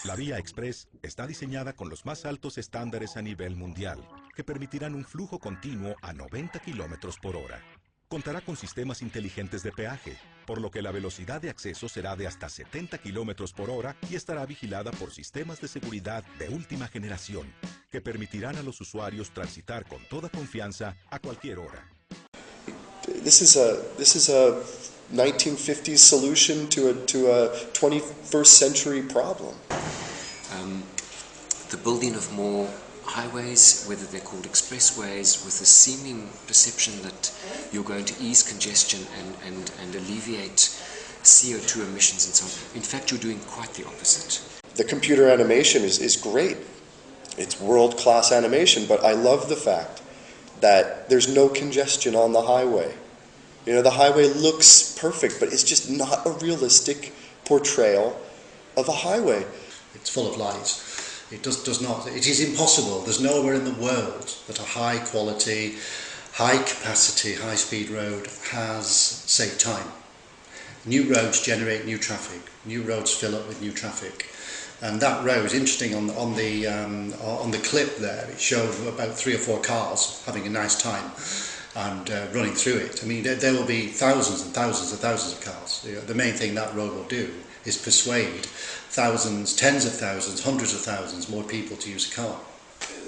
La vía Express está diseñada con los más altos estándares a nivel mundial, que permitirán un flujo continuo a 90 kilómetros por hora. Contará con sistemas inteligentes de peaje, por lo que la velocidad de acceso será de hasta 70 kilómetros por hora y estará vigilada por sistemas de seguridad de última generación, que permitirán a los usuarios transitar con toda confianza a cualquier hora. This is a 1950s solution to a 21st century problem. The building of more highways, whether they're called expressways, with a seeming perception that you're going to ease congestion and alleviate CO2 emissions and so on. In fact, you're doing quite the opposite. The computer animation is great. It's world-class animation, but I love the fact that there's no congestion on the highway. You know, the highway looks perfect, but it's just not a realistic portrayal of a highway. It's full of lies. It does not. It is impossible. There's nowhere in the world that a high quality, high capacity, high speed road has saved time. New roads generate new traffic. New roads fill up with new traffic. And that road, interesting on the clip there, it showed about 3 or 4 cars having a nice time and running through it. I mean, there will be thousands and thousands and thousands of cars. You know, the main thing that road will do is persuade thousands, tens of thousands, hundreds of thousands more people to use a car.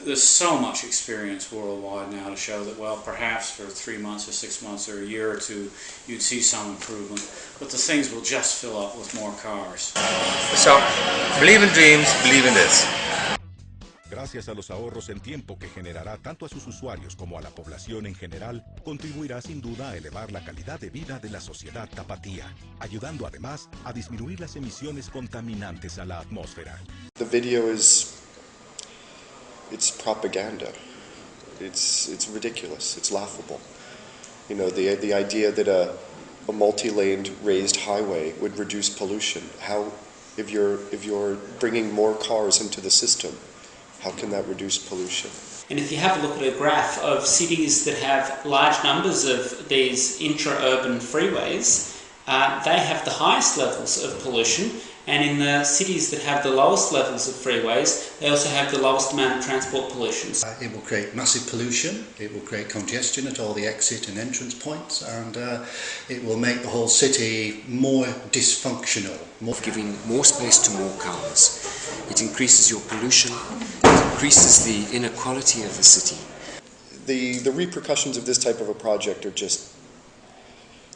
There's so much experience worldwide now to show that, well, perhaps for 3 months or 6 months or a year or two, you'd see some improvement, but the things will just fill up with more cars. So, believe in dreams, believe in this. Gracias a los ahorros en tiempo que generará tanto a sus usuarios como a la población en general, contribuirá sin duda a elevar la calidad de vida de la sociedad tapatía, ayudando además a disminuir las emisiones contaminantes a la atmósfera. The video it's propaganda. It's ridiculous. It's laughable. You know, the idea that a multi-laned raised highway would reduce pollution. How, if you're bringing more cars into the system, how can that reduce pollution? And if you have a look at a graph of cities that have large numbers of these intra-urban freeways, they have the highest levels of pollution, and in the cities that have the lowest levels of freeways, they also have the lowest amount of transport pollution. It will create massive pollution, it will create congestion at all the exit and entrance points, and it will make the whole city more dysfunctional. Giving more space to more cars. It increases your pollution, it increases the inequality of the city. The repercussions of this type of a project are just,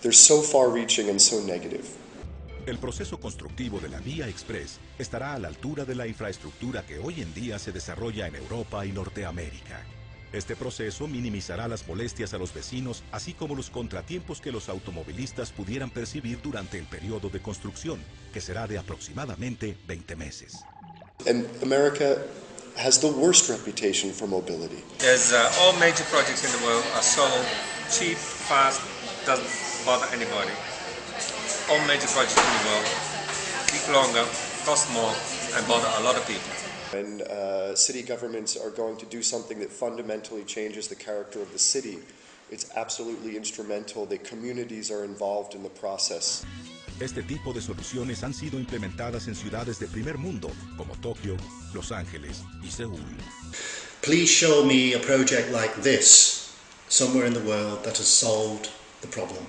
they're so far-reaching and so negative. El proceso constructivo de la Vía Express estará a la altura de la infraestructura que hoy en día se desarrolla en Europa y Norteamérica. Este proceso minimizará las molestias a los vecinos, así como los contratiempos que los automovilistas pudieran percibir durante el periodo de construcción, que será de aproximadamente 20 meses. And America has the worst reputation for mobility. As all major projects in the world are so cheap, fast, doesn't bother anybody. All major projects in the world take longer, cost more, and bother a lot of people. When city governments are going to do something that fundamentally changes the character of the city, it's absolutely instrumental that communities are involved in the process. Este tipo de soluciones han sido implementadas en ciudades de primer mundo, como Tokio, Los Ángeles y Seúl. Please show me a project like this somewhere in the world that has solved the problem.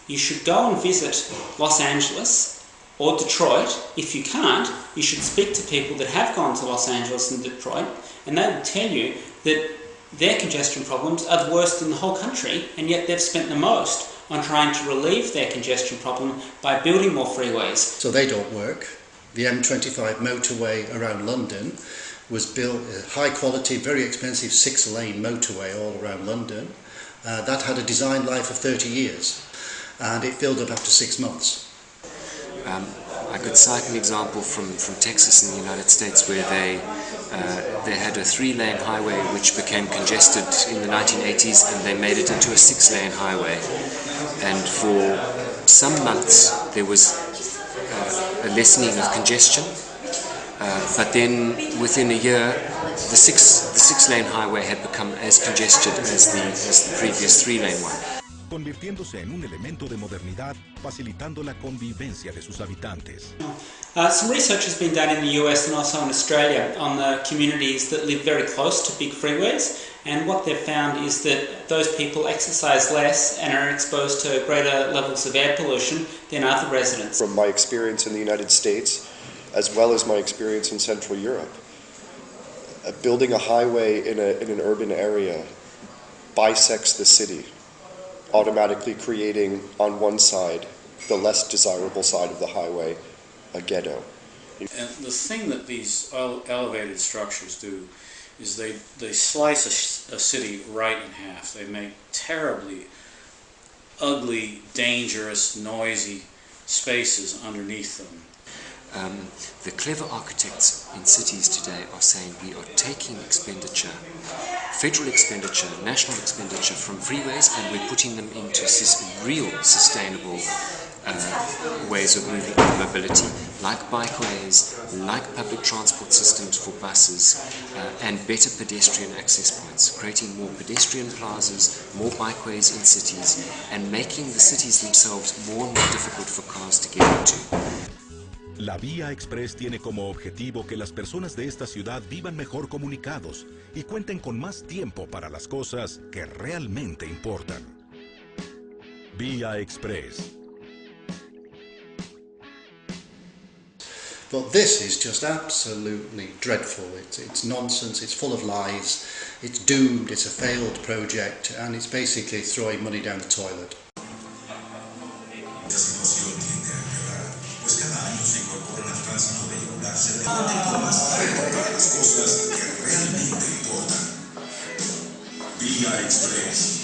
You should go and visit Los Angeles or Detroit. If you can't, you should speak to people that have gone to Los Angeles and Detroit, and they will tell you that their congestion problems are the worst in the whole country, and yet they've spent the most on trying to relieve their congestion problem by building more freeways. So they don't work. The M25 motorway around London was built a high quality, very expensive 6-lane motorway all around London. That had a design life of 30 years. And it filled up after 6 months. I could cite an example from Texas in the United States where they had a 3-lane highway which became congested in the 1980s, and they made it into a 6-lane highway. And for some months there was a lessening of congestion, but then within a year the 6-lane highway had become as congested as the previous 3-lane one. convirtiéndose en un elemento de modernidad, facilitando la convivencia de sus habitantes. Some research has been done in the US and also in Australia on the communities that live very close to big freeways, and what they've found is that those people exercise less and are exposed to greater levels of air pollution than other residents. From my experience in the United States, as well as my experience in Central Europe, building a highway in an urban area bisects the city, automatically creating on one side, the less desirable side of the highway, a ghetto. And the thing that these elevated structures do is they slice a city right in half. They make terribly ugly, dangerous, noisy spaces underneath them. The clever architects in cities today are saying we are taking expenditure, federal expenditure, national expenditure from freeways, and we're putting them into real sustainable ways of moving mobility, like bikeways, like public transport systems for buses, and better pedestrian access points, creating more pedestrian plazas, more bikeways in cities, and making the cities themselves more and more difficult for cars to get into. La Vía Express tiene como objetivo que las personas de esta ciudad vivan mejor comunicados y cuenten con más tiempo para las cosas que realmente importan. Vía Express. But this is just absolutely dreadful. It's nonsense, it's full of lies, it's doomed, it's a failed project, and it's basically throwing money down the toilet. Vía Express.